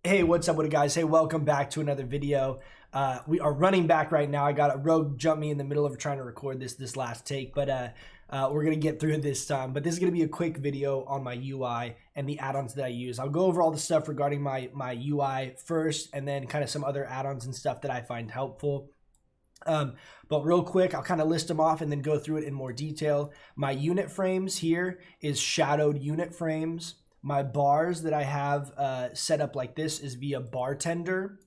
Hey, what's up with it, guys? Hey, welcome back to another video. We are running back right now. I got a rogue jump me in the middle of trying to record this last take, but we're gonna get through it this time. But this is gonna be a quick video on my UI and the add-ons that I use. I'll go over all the stuff regarding my UI first, and then kind of some other add-ons and stuff that I find helpful. But real quick, I'll kind of list them off and then go through it in more detail. My unit frames here is shadowed unit frames. My bars that I have set up like this is via Bartender.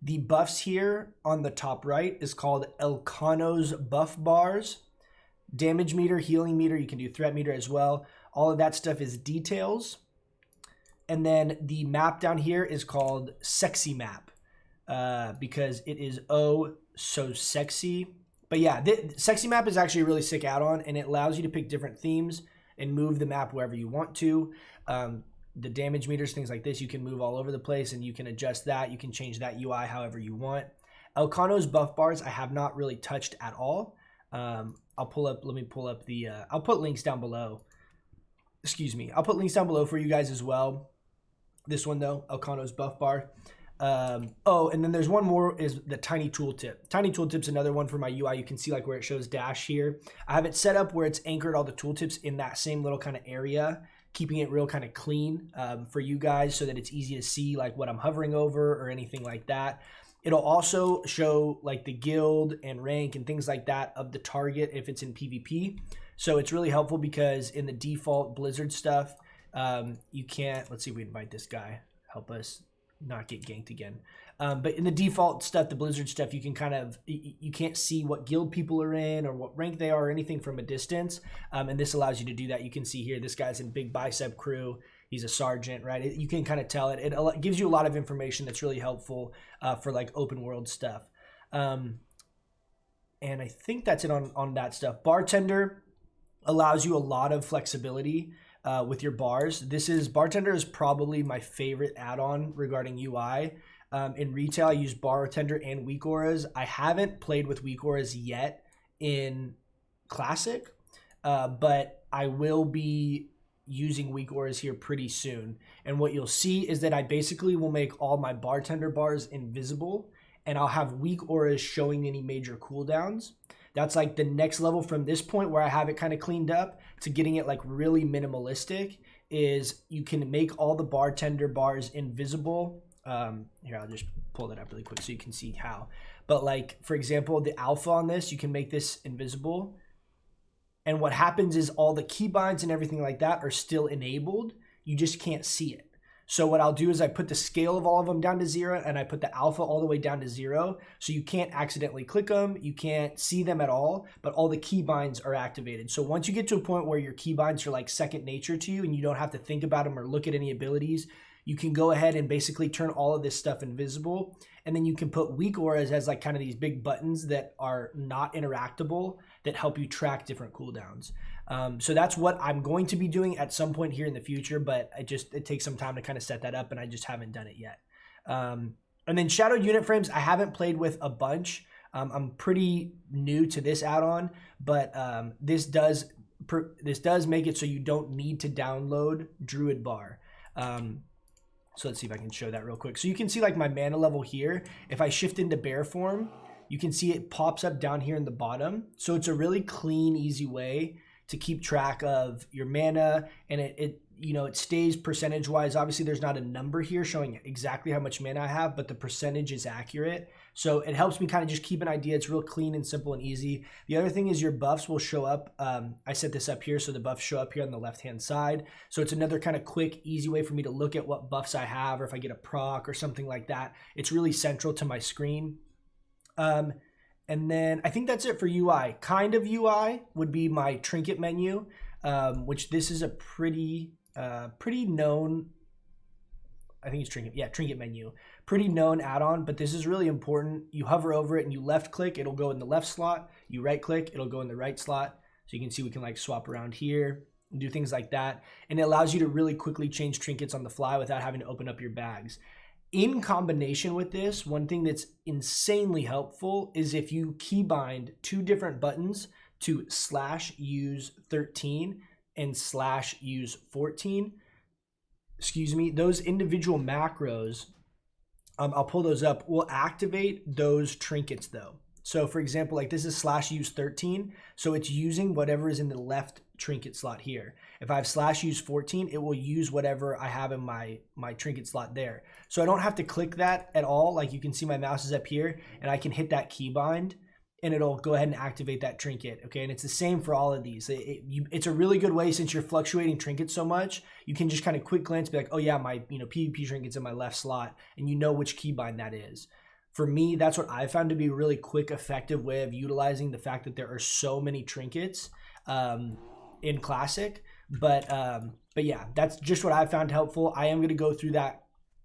The buffs here on the top right is called Elkano's buff bars. Damage meter, healing meter, you can do threat meter as well. All of that stuff is details. And then the map down here is called SexyMap because it is oh so sexy. But yeah, SexyMap is actually a really sick add-on, and it allows you to pick different themes and move the map wherever you want to. The damage meters, things like this, you can move all over the place and you can adjust that. You can change that UI however you want. Elkano's buff bars I have not really touched at all. I'll put links down below. Excuse me. I'll put links down below for you guys as well. This one though, Elkano's buff bar. Oh, and then there's one more, is the tiny tooltip. Tiny tooltip's another one for my UI. You can see like where it shows dash here. I have it set up where it's anchored all the tooltips in that same little kind of area, keeping it real kind of clean for you guys so that it's easy to see like what I'm hovering over or anything like that. It'll also show like the guild and rank and things like that of the target if it's in PvP. So it's really helpful because in the default Blizzard stuff, you can't, let's see if we invite this guy, help us not get ganked again. But in the default stuff, the Blizzard stuff, you can kind of, you can't see what guild people are in or what rank they are or anything from a distance. And this allows you to do that. You can see here, this guy's in big bicep crew. He's a sergeant, right? You can kind of tell it. It gives you a lot of information that's really helpful for like open world stuff. And I think that's it on that stuff. Bartender allows you a lot of flexibility with your bars. Bartender is probably my favorite add-on regarding UI. In retail, I use Bartender and weak auras. I haven't played with weak auras yet in Classic, but I will be using weak auras here pretty soon. And what you'll see is that I basically will make all my Bartender bars invisible, and I'll have weak auras showing any major cooldowns. That's like the next level from this point where I have it kind of cleaned up to getting it like really minimalistic, is you can make all the Bartender bars invisible. Here, I'll just pull that up really quick so you can see how. But like, for example, the alpha on this, you can make this invisible. And what happens is all the keybinds and everything like that are still enabled. You just can't see it. So what I'll do is I put the scale of all of them down to 0, and I put the alpha all the way down to 0. So you can't accidentally click them. You can't see them at all, but all the keybinds are activated. So once you get to a point where your keybinds are like second nature to you and you don't have to think about them or look at any abilities, you can go ahead and basically turn all of this stuff invisible. And then you can put weak auras as like kind of these big buttons that are not interactable that help you track different cooldowns. So that's what I'm going to be doing at some point here in the future, but it takes some time to kind of set that up, and I just haven't done it yet. And then shadowed unit frames, I haven't played with a bunch. I'm pretty new to this add-on, but this does make it so you don't need to download Druid Bar. So let's see if I can show that real quick. So you can see like my mana level here. If I shift into bear form, you can see it pops up down here in the bottom. So it's a really clean, easy way to keep track of your mana, and it stays percentage wise. Obviously there's not a number here showing exactly how much mana I have, but the percentage is accurate. So it helps me kind of just keep an idea. It's real clean and simple and easy. The other thing is your buffs will show up. I set this up here so the buffs show up here on the left hand side. So it's another kind of quick, easy way for me to look at what buffs I have, or if I get a proc or something like that. It's really central to my screen. And then I think that's it for UI. Kind of UI would be my Trinket Menu, which this is a pretty known, I think it's Trinket Menu. Pretty known add-on, but this is really important. You hover over it and you left click, it'll go in the left slot. You right click, it'll go in the right slot. So you can see we can like swap around here and do things like that. And it allows you to really quickly change trinkets on the fly without having to open up your bags. In combination with this, one thing that's insanely helpful is if you keybind 2 different buttons to /use13 and /use14. excuse me, those individual macros, I'll pull those up, will activate those trinkets though. So for example, like this is /use13, so it's using whatever is in the left trinket slot here. If I have /use14, it will use whatever I have in my trinket slot there. So I don't have to click that at all. Like you can see my mouse is up here and I can hit that keybind and it'll go ahead and activate that trinket. Okay, and it's the same for all of these. It's a really good way, since you're fluctuating trinkets so much, you can just kind of quick glance, be like, oh yeah, my PvP trinket's in my left slot, and you know which keybind that is. For me, that's what I found to be a really quick, effective way of utilizing the fact that there are so many trinkets in Classic. But yeah, that's just what I found helpful. I am going to go through that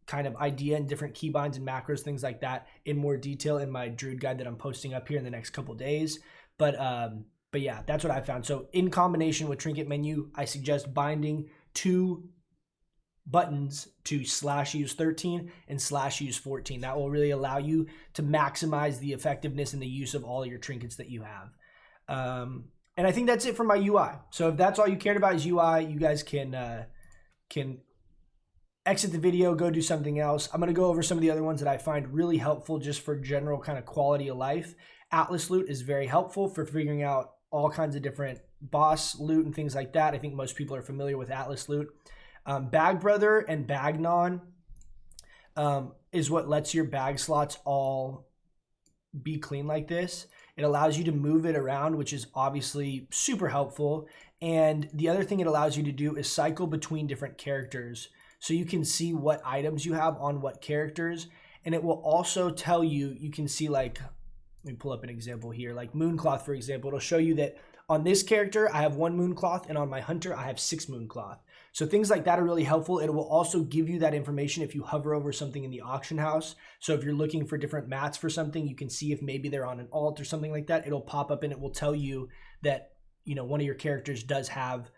kind of idea and different keybinds and macros, things like that, in more detail in my Druid guide that I'm posting up here in the next couple days. But yeah, that's what I found. So in combination with Trinket Menu, I suggest binding 2 buttons to /use13 and /use14. That will really allow you to maximize the effectiveness and the use of all your trinkets that you have. And I think that's it for my UI. So if that's all you cared about is UI, you guys can exit the video, go do something else. I'm going to go over some of the other ones that I find really helpful just for general kind of quality of life. Atlas loot is very helpful for figuring out all kinds of different boss loot and things like that. I think most people are familiar with Atlas loot. Bag Brother and Bagnon is what lets your bag slots all be clean like this. It allows you to move it around, which is obviously super helpful. And the other thing it allows you to do is cycle between different characters. So you can see what items you have on what characters. And it will also tell you, you can see, like, let me pull up an example here, like Mooncloth, for example. It'll show you that on this character, I have 1 Mooncloth, and on my Hunter, I have 6 Mooncloth. So things like that are really helpful. It will also give you that information if you hover over something in the auction house. So if you're looking for different mats for something, you can see if maybe they're on an alt or something like that. It'll pop up and it will tell you that, one of your characters does have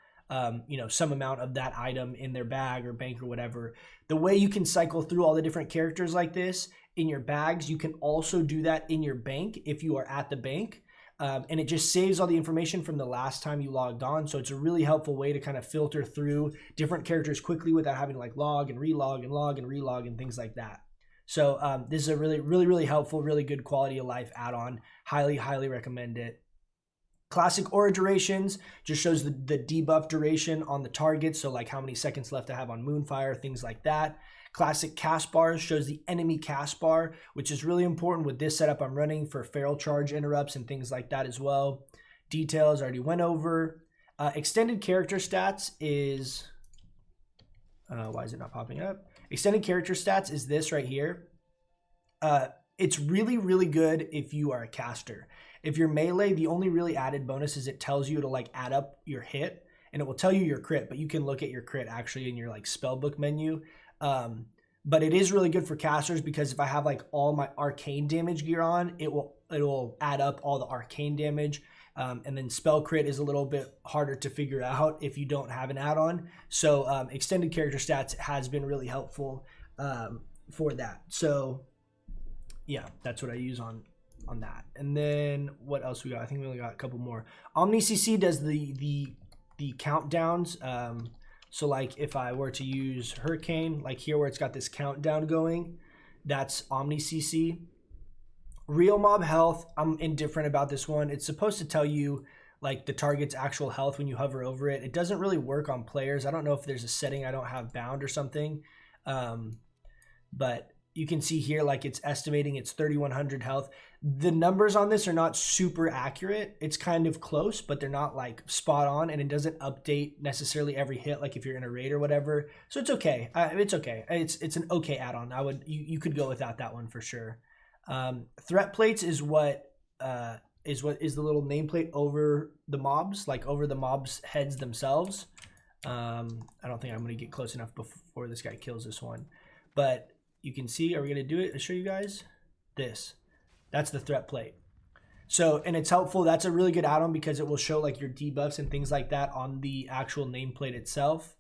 some amount of that item in their bag or bank or whatever. The way you can cycle through all the different characters like this in your bags, you can also do that in your bank if you are at the bank. And it just saves all the information from the last time you logged on. So it's a really helpful way to kind of filter through different characters quickly without having to like log and relog and log and relog and things like that. So this is a really helpful, really good quality of life add-on. Highly recommend it. Classic aura durations just shows the debuff duration on the target. So like how many seconds left I have on Moonfire, things like that. Classic cast bars shows the enemy cast bar, which is really important with this setup I'm running for feral charge interrupts and things like that as well. Details already went over. Extended character stats is, why is it not popping up? Extended character stats is this right here. It's really good if you are a caster. If you're melee, the only really added bonus is it tells you to like add up your hit, and it will tell you your crit, but you can look at your crit actually in your like spellbook menu. But it is really good for casters because if I have like all my arcane damage gear on, it will add up all the arcane damage. And then spell crit is a little bit harder to figure out if you don't have an add-on. So extended character stats has been really helpful for that. So yeah, that's what I use on that. And then what else we got? I think we only got a couple more. OmniCC does the countdowns. So like if I were to use Hurricane, like here where it's got this countdown going, that's OmniCC. Real mob health, I'm indifferent about this one. It's supposed to tell you like the target's actual health when you hover over it. It doesn't really work on players. I don't know if there's a setting I don't have bound or something. But you can see here like it's estimating it's 3,100 health. The numbers on this are not super accurate. It's kind of close, but they're not like spot on, and it doesn't update necessarily every hit like if you're in a raid or whatever. So it's okay. It's okay. It's an okay add-on. You could go without that one for sure. Threat plates is what is the little nameplate over the mobs, like over the mobs' heads themselves. I don't think I'm going to get close enough before this guy kills this one, but you can see, are we going to do it? I'll show you guys this. That's the threat plate. So, and it's helpful. That's a really good add-on because it will show like your debuffs and things like that on the actual nameplate itself.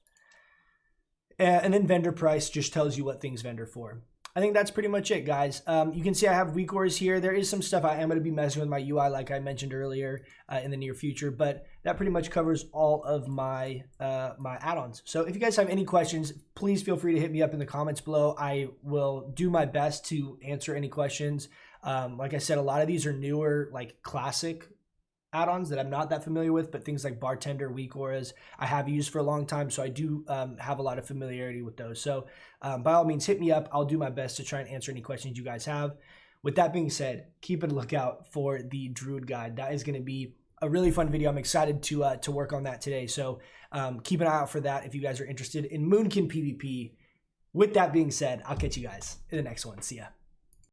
And then vendor price just tells you what things vendor for. I think that's pretty much it, guys. You can see I have weak ores here. There is some stuff I am going to be messing with my UI, like I mentioned earlier, in the near future, but that pretty much covers all of my my add-ons. So if you guys have any questions, please feel free to hit me up in the comments below. I will do my best to answer any questions. Like I said, a lot of these are newer, like classic add-ons that I'm not that familiar with, but things like Bartender, weak auras, I have used for a long time, so I do have a lot of familiarity with those. So by all means, hit me up. I'll do my best to try and answer any questions you guys have. With that being said, keep a lookout for the Druid guide. That is going to be a really fun video. I'm excited to work on that today. So keep an eye out for that if you guys are interested in Moonkin PvP. With that being said, I'll catch you guys in the next one. See ya.